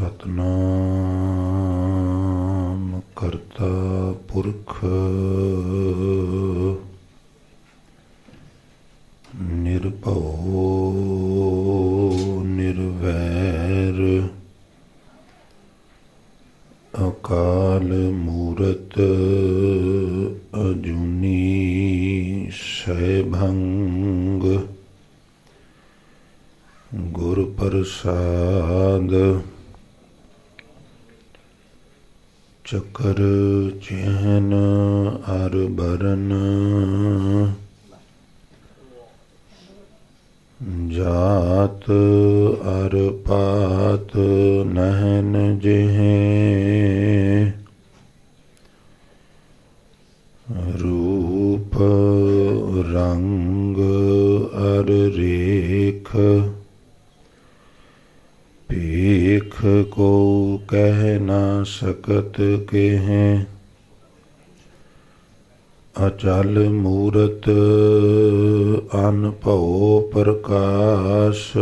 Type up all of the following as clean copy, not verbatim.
ਸਤਨਾਮ ਕਰਤਾ ਪੁਰਖ ਨਿਰਭਉ ਨਿਰਵੈਰ ਅਕਾਲ ਮੂਰਤ ਅਜੂਨੀ ਸੈਭੰਗ ਗੁਰ ਪ੍ਰਸਾਦ ਚਕਰ ਚਿਹਨ ਅਰ ਬਰਨ ਜਾਤ ਅਰ ਪਾਤ ਨਹਿਨ ਜਿਹੇ ਰੂਪ ਰੰਗ ਅਰ ਰੇਖ ਭੇਖ ਕੋ ਕਹਿ ਨਾ ਸਕਤ ਕੇਹੈ ਅਚਲ ਮੂਰਤ ਅਨਭਉ ਪ੍ਰਕਾਸ਼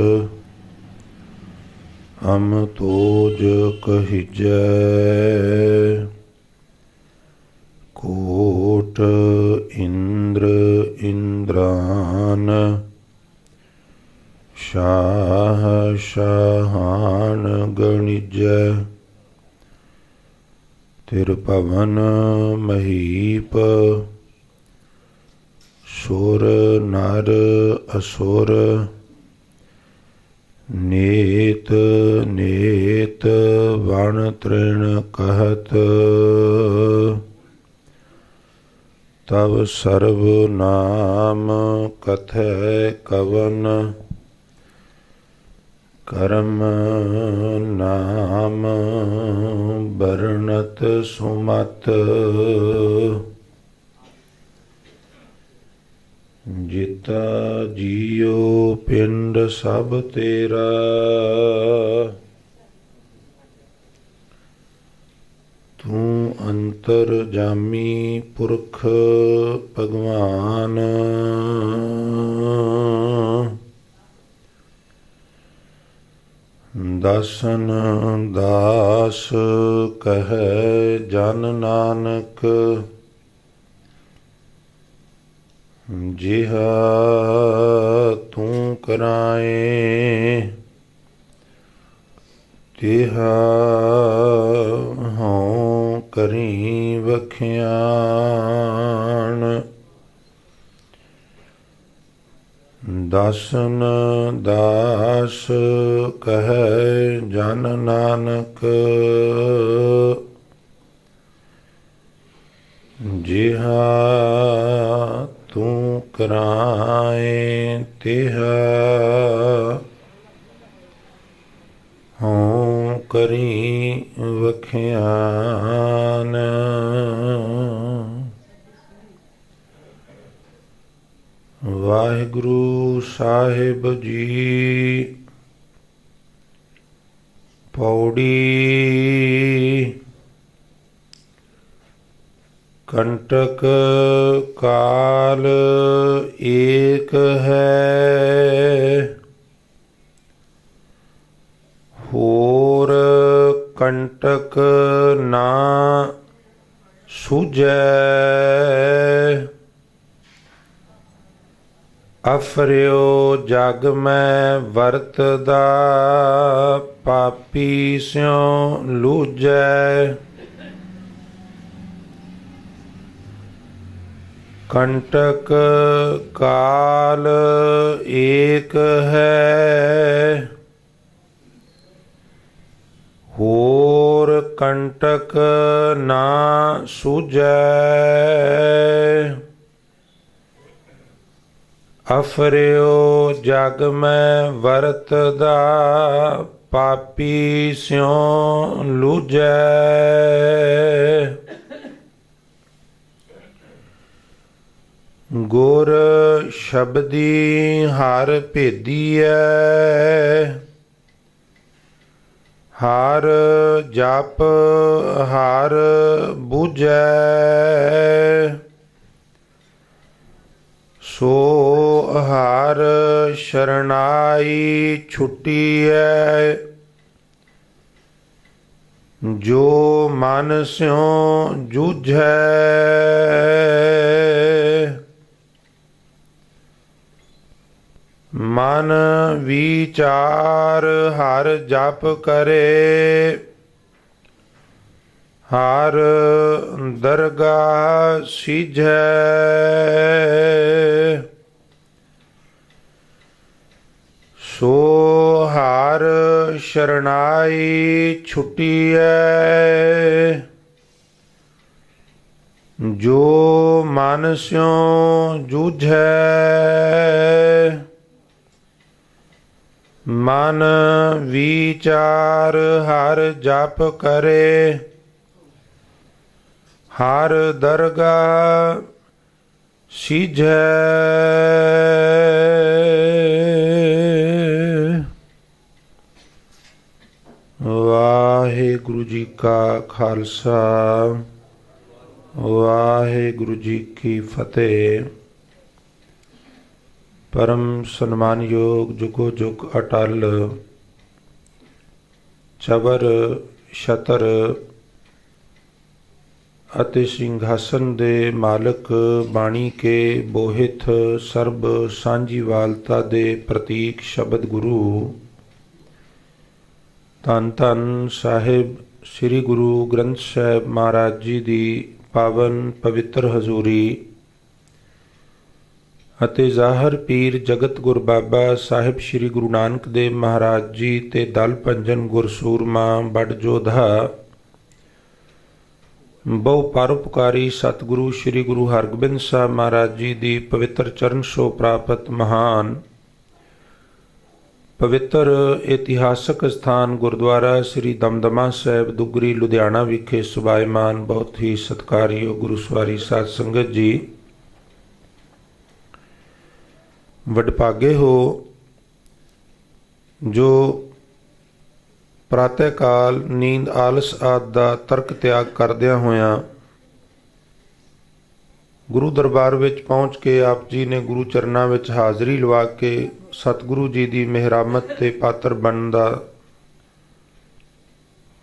ਅਮ ਤੋਜ ਕਹੀਜੈ ਕੋਟ ਇੰਦਰ ਇੰਦਰਾਨ ਸ਼ਾਹ ਸ਼ਾਹਾਨ ਗਣਿਜੈ ਤਿਰ ਭਵਨ ਮਹੀਪ ਸੁਰ ਨਰ ਅਸੁਰ ਨੇਤ ਨੇਤ ਵਣ ਤ੍ਰਿਣ ਕਹਿਤ ਤਵ ਸਰਬ ਨਾਮ ਕਥੈ ਕਵਨ ਕਰਮ ਨਾਮ ਬਰਣਤ ਸੁਮਤ ਜਿਤਾ ਜੀਉ ਪਿੰਡ ਸਭ ਤੇਰਾ ਤੂੰ ਅੰਤਰ ਜਾਮੀ ਪੁਰਖ ਭਗਵਾਨ ਦਾਸਨ ਦਾਸ ਕਹੈ ਜਨ ਨਾਨਕ ਜਿਹਾ ਤੂੰ ਕਰਾਏ ਤਿਹਾ ਹਉ ਕਰੀ ਵਖਿਆਣ ਦਾਸਨ ਦਾਸ ਕਹੈ ਜਨ ਨਾਨਕ ਜਿਹਾ ਤੂੰ ਕਰਾਏ ਤਿਹਾ ਹਉ ਕਰੀ ਵਖਿਆਨ ਵਾਹਿਗੁਰੂ ਸਾਹਿਬ ਜੀ ਪੌੜੀ ਕੰਟਕ ਕਾਲ ਏਕ ਹੈ ਹੋਰ ਕੰਟਕ ਨਾ ਸੂਝੈ ਅਫਰਿਓ ਜਗ ਮੈਂ ਵਰਤਦਾ ਪਾਪੀ ਸਿਉ ਲੂਝੈ ਕੰਟਕ ਕਾਲ ਏਕ ਹੈ ਹੋਰ ਕੰਟਕ ਨਾ ਸੂਝੈ ਅਫਰਿਓ ਜਗ ਮੈਂ ਵਰਤਦਾ ਪਾਪੀ ਸਿਉ ਲੂਝੈ ਗੁਰ ਸ਼ਬਦੀ ਹਰ ਭੇਦੀਐ ਹਰ ਜਪ ਹਰ ਬੁਝੈ ਸੋ ਹਰ ਸ਼ਰਨਾਈ ਛੁਟੀਐ ਜੋ ਮਨ ਸਿਉ ਜੂਝੈ ਮਨ ਵਿਚਾਰ ਹਰ ਜਪ ਕਰੇ ਹਰ ਦਰਗਾਹ ਸਿਜੈ ਸੋ ਹਰ ਸ਼ਰਨਾਈ ਛੁਟੀਐ ਜੋ ਮਨ ਸਿਉ ਜੂਝੈ ਮਨ ਵਿਚਾਰ ਹਰ ਜਪ ਕਰੇ ਹਰ ਦਰਗਾਹ ਸਿਜੈ ਵਾਹਿਗੁਰੂ ਜੀ ਕਾ ਖਾਲਸਾ ਵਾਹਿਗੁਰੂ ਜੀ ਕੀ ਫਤਿਹ। ਪਰਮ ਸਨਮਾਨਯੋਗ ਜੁਗੋ ਜੁਗ ਅਟਲ ਚਬਰ ਛਤਰ ਅਤੇ ਸਿੰਘਾਸਨ ਦੇ ਮਾਲਕ ਬਾਣੀ ਕੇ ਬੋਹਿਤ ਸਰਬ ਸਾਂਝੀਵਾਲਤਾ ਦੇ ਪ੍ਰਤੀਕ ਸ਼ਬਦ ਗੁਰੂ ਧੰਨ ਧੰਨ ਸਾਹਿਬ ਸ੍ਰੀ ਗੁਰੂ ਗ੍ਰੰਥ ਸਾਹਿਬ ਮਹਾਰਾਜ ਜੀ ਦੀ ਪਾਵਨ ਪਵਿੱਤਰ ਹਜ਼ੂਰੀ ਅਤੇ ਜ਼ਾਹਰ ਪੀਰ ਜਗਤ ਗੁਰ ਬਾਬਾ ਸਾਹਿਬ ਸ੍ਰੀ ਗੁਰੂ ਨਾਨਕ ਦੇਵ ਮਹਾਰਾਜ ਜੀ ਤੇ ਦਲ ਭੰਜਨ ਗੁਰਸੂਰਮਾ ਬੜ ਜੋਧਾ ਬਹੁ ਪਰਉਪਕਾਰੀ ਸਤਿਗੁਰੂ ਸ੍ਰੀ ਗੁਰੂ ਹਰਗੋਬਿੰਦ ਸਾਹਿਬ ਮਹਾਰਾਜ ਜੀ ਦੀ ਪਵਿੱਤਰ ਚਰਨ ਛੋਹ ਪ੍ਰਾਪਤ ਮਹਾਨ ਪਵਿੱਤਰ ਇਤਿਹਾਸਕ ਸਥਾਨ ਗੁਰਦੁਆਰਾ ਸ੍ਰੀ ਦਮਦਮਾ ਸਾਹਿਬ ਦੁੱਗਰੀ ਲੁਧਿਆਣਾ ਵਿਖੇ ਸੁਭਾਇਮਾਨ ਬਹੁਤ ਹੀ ਸਤਿਕਾਰਯੋਗ ਗੁਰੂ ਸਵਾਰੀ ਸਾਧ ਸੰਗਤ ਜੀ, ਵਡਭਾਗੇ ਹੋ ਜੋ ਪ੍ਰਾਤः ਕਾਲ ਨੀਂਦ ਆਲਸ ਆਦਿ ਦਾ ਤਰਕ ਤਿਆਗ ਕਰਦਿਆਂ ਹੋਇਆਂ ਗੁਰੂ ਦਰਬਾਰ ਵਿੱਚ ਪਹੁੰਚ ਕੇ ਆਪ ਜੀ ਨੇ ਗੁਰੂ ਚਰਨਾਂ ਵਿੱਚ ਹਾਜ਼ਰੀ ਲਵਾ ਕੇ ਸਤਿਗੁਰੂ ਜੀ ਦੀ ਮਿਹਰਾਮਤ ਤੇ ਪਾਤਰ ਬਣਨ ਦਾ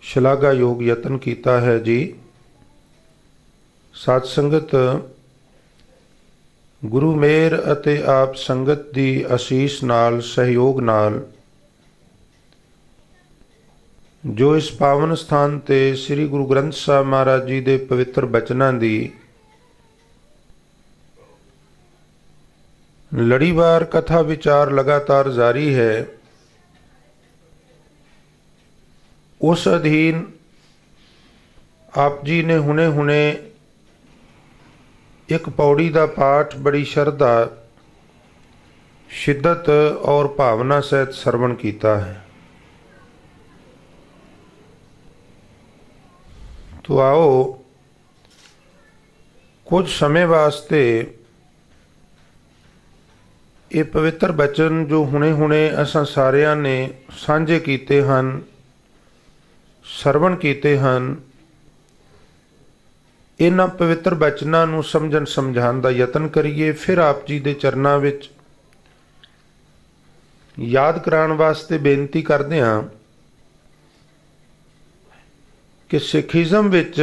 ਸ਼ਲਾਘਾਯੋਗ ਯਤਨ ਕੀਤਾ ਹੈ ਜੀ। ਸਾਧ ਸੰਗਤ, ਗੁਰੂ ਮੇਹਰ ਅਤੇ ਆਪ ਸੰਗਤ ਦੀ ਅਸੀਸ ਨਾਲ ਸਹਿਯੋਗ ਨਾਲ ਜੋ ਇਸ ਪਾਵਨ ਸਥਾਨ ਤੇ ਸ੍ਰੀ ਗੁਰੂ ਗ੍ਰੰਥ ਸਾਹਿਬ ਮਹਾਰਾਜ ਜੀ ਦੇ ਪਵਿੱਤਰ ਬਚਨਾਂ ਦੀ ਲੜੀਵਾਰ ਕਥਾ ਵਿਚਾਰ ਲਗਾਤਾਰ ਜਾਰੀ ਹੈ, ਉਸ ਅਧੀਨ ਆਪ ਜੀ ਨੇ ਹੁਣੇ ਇੱਕ ਪੌੜੀ ਦਾ ਪਾਠ ਬੜੀ ਸ਼ਰਧਾ ਸ਼ਿੱਦਤ ਔਰ ਭਾਵਨਾ ਸਹਿਤ ਸਰਵਣ ਕੀਤਾ ਹੈ। ਤੋ ਆਓ ਕੁਝ ਸਮੇਂ ਵਾਸਤੇ ਇਹ ਪਵਿੱਤਰ ਬਚਨ ਜੋ ਹੁਣੇ ਅਸਾਂ ਸਾਰਿਆਂ ਨੇ ਸਾਂਝੇ ਕੀਤੇ ਹਨ, ਸਰਵਣ ਕੀਤੇ ਹਨ, ਇਹਨਾਂ ਪਵਿੱਤਰ ਬਚਨਾਂ ਨੂੰ ਸਮਝਣ ਸਮਝਾਉਣ ਦਾ ਯਤਨ ਕਰੀਏ। ਫਿਰ ਆਪ ਜੀ ਦੇ ਚਰਨਾਂ ਵਿੱਚ ਯਾਦ ਕਰਾਉਣ ਵਾਸਤੇ ਬੇਨਤੀ ਕਰਦੇ ਹਾਂ ਕਿ ਸਿੱਖੀਜ਼ਮ ਵਿੱਚ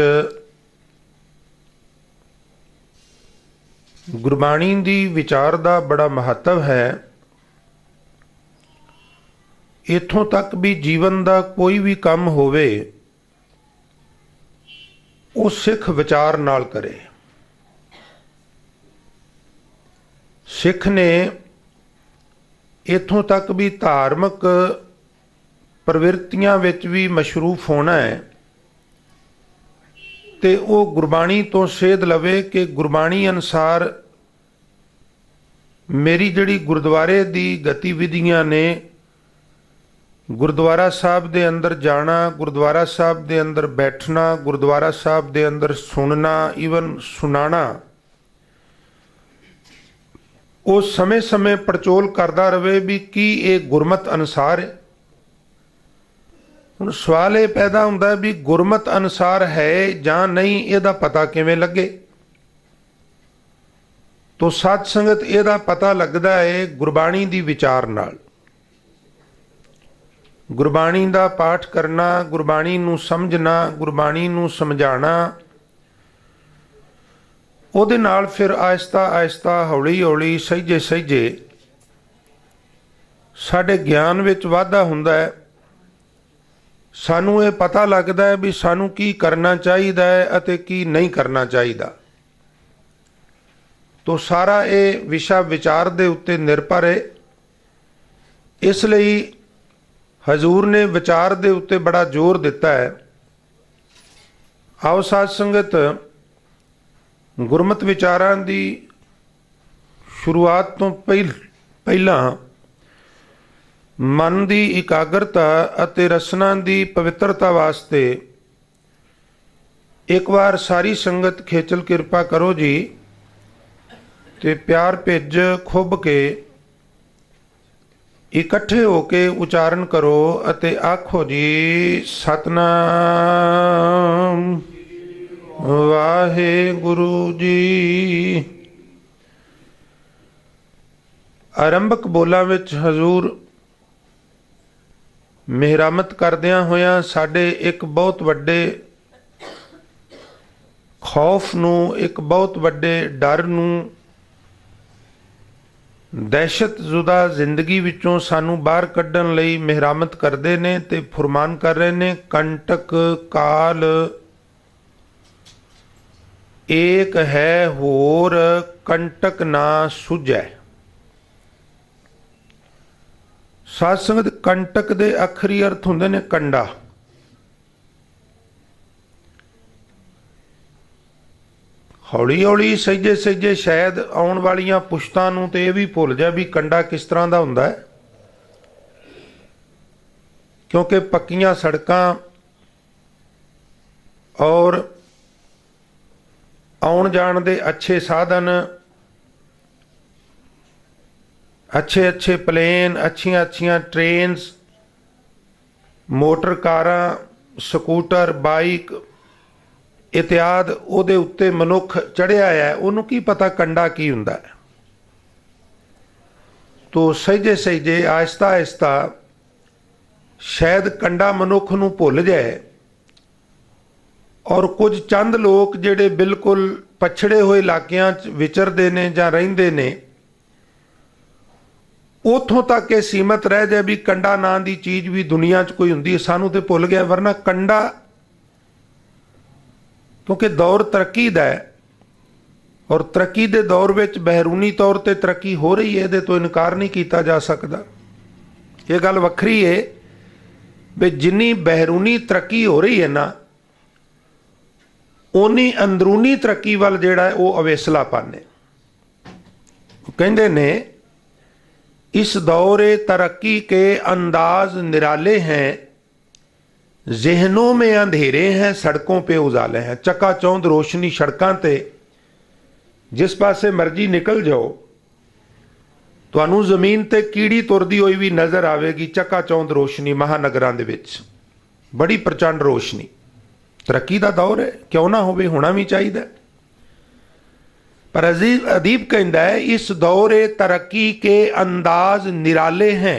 ਗੁਰਬਾਣੀ ਦੀ ਵਿਚਾਰ ਦਾ ਬੜਾ ਮਹੱਤਵ ਹੈ। ਇੱਥੋਂ ਤੱਕ ਵੀ ਜੀਵਨ ਦਾ ਕੋਈ ਵੀ ਕੰਮ ਹੋਵੇ ਉਹ ਸਿੱਖ ਵਿਚਾਰ ਨਾਲ ਕਰੇ। ਸਿੱਖ ਨੇ ਇੱਥੋਂ ਤੱਕ ਵੀ ਧਾਰਮਿਕ ਪ੍ਰਵਿਰਤੀਆਂ ਵਿੱਚ ਵੀ ਮਸ਼ਰੂਫ ਹੋਣਾ ਹੈ ਤੇ ਉਹ ਗੁਰਬਾਣੀ ਤੋਂ ਸੇਧ ਲਵੇ ਕਿ ਗੁਰਬਾਣੀ ਅਨੁਸਾਰ ਮੇਰੀ ਜਿਹੜੀ ਗੁਰਦੁਆਰੇ ਦੀ ਗਤੀਵਿਧੀਆਂ ਨੇ, ਗੁਰਦੁਆਰਾ ਸਾਹਿਬ ਦੇ ਅੰਦਰ ਜਾਣਾ, ਗੁਰਦੁਆਰਾ ਸਾਹਿਬ ਦੇ ਅੰਦਰ ਬੈਠਣਾ, ਗੁਰਦੁਆਰਾ ਸਾਹਿਬ ਦੇ ਅੰਦਰ ਸੁਣਨਾ, ਈਵਨ ਸੁਣਾਣਾ, ਉਹ ਸਮੇਂ-ਸਮੇਂ ਪੜਚੋਲ ਕਰਦਾ ਰਵੇ ਵੀ ਕੀ ਇਹ ਗੁਰਮਤ ਅਨੁਸਾਰ ਹੈ। ਹੁਣ ਸਵਾਲ ਇਹ ਪੈਦਾ ਹੁੰਦਾ ਵੀ ਗੁਰਮਤ ਅਨੁਸਾਰ ਹੈ ਜਾਂ ਨਹੀਂ, ਇਹਦਾ ਪਤਾ ਕਿਵੇਂ ਲੱਗੇ? ਤੋ ਸਾਧ ਸੰਗਤ, ਇਹਦਾ ਪਤਾ ਲੱਗਦਾ ਹੈ ਗੁਰਬਾਣੀ ਦੀ ਵਿਚਾਰ ਨਾਲ। ਗੁਰਬਾਣੀ ਦਾ ਪਾਠ ਕਰਨਾ, ਗੁਰਬਾਣੀ ਨੂੰ ਸਮਝਣਾ, ਗੁਰਬਾਣੀ ਨੂੰ ਸਮਝਾਉਣਾ, ਉਹਦੇ ਨਾਲ ਫਿਰ ਆਹਿਸਤਾ ਆਹਿਸਤਾ, ਹੌਲੀ ਹੌਲੀ, ਸਹਿਜੇ ਸਹਿਜੇ ਸਾਡੇ ਗਿਆਨ ਵਿੱਚ ਵਾਧਾ ਹੁੰਦਾ ਹੈ। ਸਾਨੂੰ ਇਹ ਪਤਾ ਲੱਗਦਾ ਹੈ ਵੀ ਸਾਨੂੰ ਕੀ ਕਰਨਾ ਚਾਹੀਦਾ ਹੈ ਅਤੇ ਕੀ ਨਹੀਂ ਕਰਨਾ ਚਾਹੀਦਾ। ਤੋ ਸਾਰਾ ਇਹ ਵਿਸ਼ਾ ਵਿਚਾਰ ਦੇ ਉੱਤੇ ਨਿਰਭਰ ਹੈ। ਇਸ ਲਈ ਹਜ਼ੂਰ ਨੇ ਵਿਚਾਰ ਦੇ ਉੱਤੇ ਬੜਾ ਜ਼ੋਰ ਦਿੱਤਾ ਹੈ। ਆਓ ਸਾਧ ਸੰਗਤ, ਗੁਰਮਤਿ ਵਿਚਾਰਾਂ ਦੀ ਸ਼ੁਰੂਆਤ ਤੋਂ ਪਹਿਲਾਂ ਮਨ ਦੀ ਇਕਾਗਰਤਾ ਅਤੇ ਰਸਨਾ ਦੀ ਪਵਿੱਤਰਤਾ ਵਾਸਤੇ ਇੱਕ ਵਾਰ ਸਾਰੀ ਸੰਗਤ ਖੇਚਲ ਕਿਰਪਾ ਕਰੋ ਜੀ, ਤੇ ਪਿਆਰ ਭਿੱਜ ਖੁੱਭ ਕੇ ਇਕੱਠੇ ਹੋ ਕੇ ਉਚਾਰਨ ਕਰੋ ਅਤੇ ਆਖੋ ਜੀ, ਸਤਨਾਮ ਵਾਹਿਗੁਰੂ ਜੀ। ਆਰੰਭਕ ਬੋਲਾਂ ਵਿੱਚ ਹਜ਼ੂਰ ਮਿਹਰਾਮਤ ਕਰਦਿਆਂ ਹੋਇਆਂ ਸਾਡੇ ਇੱਕ ਬਹੁਤ ਵੱਡੇ ਖੌਫ ਨੂੰ, ਇੱਕ ਬਹੁਤ ਵੱਡੇ ਡਰ ਨੂੰ, ਦਹਿਸ਼ਤ ਜ਼ੁਦਾ ਜ਼ਿੰਦਗੀ ਵਿੱਚੋਂ ਸਾਨੂੰ ਬਾਹਰ ਕੱਢਣ ਲਈ ਮਿਹਰਾਮਤ ਕਰਦੇ ਨੇ ਤੇ ਫੁਰਮਾਨ ਕਰ ਰਹੇ ਨੇ, ਕੰਟਕ ਕਾਲ ਏਕ ਹੈ ਹੋਰ, ਕੰਟਕ ਨਾ ਸੁਝੈ। ਸਾਧ ਸੰਗਤ, ਕੰਟਕ ਦੇ ਅੱਖਰੀ ਅਰਥ ਹੁੰਦੇ ਨੇ ਕੰਡਾ। ਹੌਲੀ ਹੌਲੀ, ਸਹਿਜੇ ਸਹਿਜੇ ਸ਼ਾਇਦ ਆਉਣ ਵਾਲੀਆਂ ਪੁਸ਼ਤਾਂ ਨੂੰ ਤੇ ਇਹ ਵੀ ਭੁੱਲ ਜਾ ਵੀ ਕੰਡਾ ਕਿਸ ਤਰ੍ਹਾਂ ਦਾ ਹੁੰਦਾ ਹੈ, ਕਿਉਂਕਿ ਪੱਕੀਆਂ ਸੜਕਾਂ ਔਰ ਆਉਣ ਜਾਣ ਦੇ ਅੱਛੇ ਸਾਧਨ, ਅੱਛੇ ਅੱਛੇ ਪਲੇਨ, ਅੱਛੀਆਂ ਅੱਛੀਆਂ ਟ੍ਰੇਨਸ, ਮੋਟਰ ਕਾਰਾਂ, ਸਕੂਟਰ, ਬਾਈਕ ਇਤਿਆਦ, ਉਹਦੇ ਉੱਤੇ ਮਨੁੱਖ ਚੜ੍ਹਿਆ ਹੈ। ਉਹਨੂੰ ਕੀ ਪਤਾ ਕੰਡਾ ਕੀ ਹੁੰਦਾ ਹੈ। ਤੋ ਸਹਿਜੇ ਸਹਿਜੇ, ਆਹਿਸਤਾ ਆਹਿਸਤਾ ਸ਼ਾਇਦ ਕੰਡਾ ਮਨੁੱਖ ਨੂੰ ਭੁੱਲ ਜਾਏ, ਔਰ ਕੁਝ ਚੰਦ ਲੋਕ ਜਿਹੜੇ ਬਿਲਕੁਲ ਪਛੜੇ ਹੋਏ ਇਲਾਕਿਆਂ 'ਚ ਵਿਚਰਦੇ ਨੇ ਜਾਂ ਰਹਿੰਦੇ ਨੇ, ਉੱਥੋਂ ਤੱਕ ਇਹ ਸੀਮਤ ਰਹਿ ਜਾਏ ਵੀ ਕੰਡਾ ਨਾਂ ਦੀ ਚੀਜ਼ ਵੀ ਦੁਨੀਆ 'ਚ ਕੋਈ ਹੁੰਦੀ ਹੈ। ਸਾਨੂੰ ਤੇ ਭੁੱਲ ਗਿਆ, ਵਰਨਾ ਕੰਡਾ, ਕਿਉਂਕਿ ਦੌਰ ਤਰੱਕੀ ਦਾ ਹੈ ਔਰ ਤਰੱਕੀ ਦੇ ਦੌਰ ਵਿੱਚ ਬਹਿਰੂਨੀ ਤੌਰ ਤੇ ਤਰੱਕੀ ਹੋ ਰਹੀ ਹੈ, ਇਹਦੇ ਤੋਂ ਇਨਕਾਰ ਨਹੀਂ ਕੀਤਾ ਜਾ ਸਕਦਾ। ਇਹ ਗੱਲ ਵੱਖਰੀ ਹੈ ਵੀ ਜਿੰਨੀ ਬਹਿਰੂਨੀ ਤਰੱਕੀ ਹੋ ਰਹੀ ਹੈ ਨਾ, ਉਨੀ ਅੰਦਰੂਨੀ ਤਰੱਕੀ ਵੱਲ ਜਿਹੜਾ ਹੈ ਉਹ ਅਵੇਸਲਾਪਨ ਹੈ। ਕਹਿੰਦੇ ਨੇ, इस दौरे तरक्की के अंदाज निराले हैं, जहनों में अंधेरे हैं, सड़कों पे उजाले हैं। चकाचौंध रोशनी सड़कों ते जिस पासे मर्जी निकल जाओ, ਤੁਹਾਨੂੰ ਜ਼ਮੀਨ ਤੇ ਕੀੜੀ ਤੁਰਦੀ ਹੋਈ ਵੀ ਨਜ਼ਰ ਆਵੇਗੀ। ਚਕਾਚੌਂਧ ਰੋਸ਼ਨੀ ਮਹਾਨਗਰਾਂ ਦੇ ਵਿੱਚ, ਬੜੀ ਪ੍ਰਚੰਡ ਰੋਸ਼ਨੀ। ਤਰੱਕੀ ਦਾ ਦੌਰ ਹੈ, ਕਿਉਂ ਨਾ ਹੋਵੇ, ਹੋਣਾ ਵੀ ਚਾਹੀਦਾ। पर अदीब कहता है, इस दौरे तरक्की के अंदाज निराले हैं।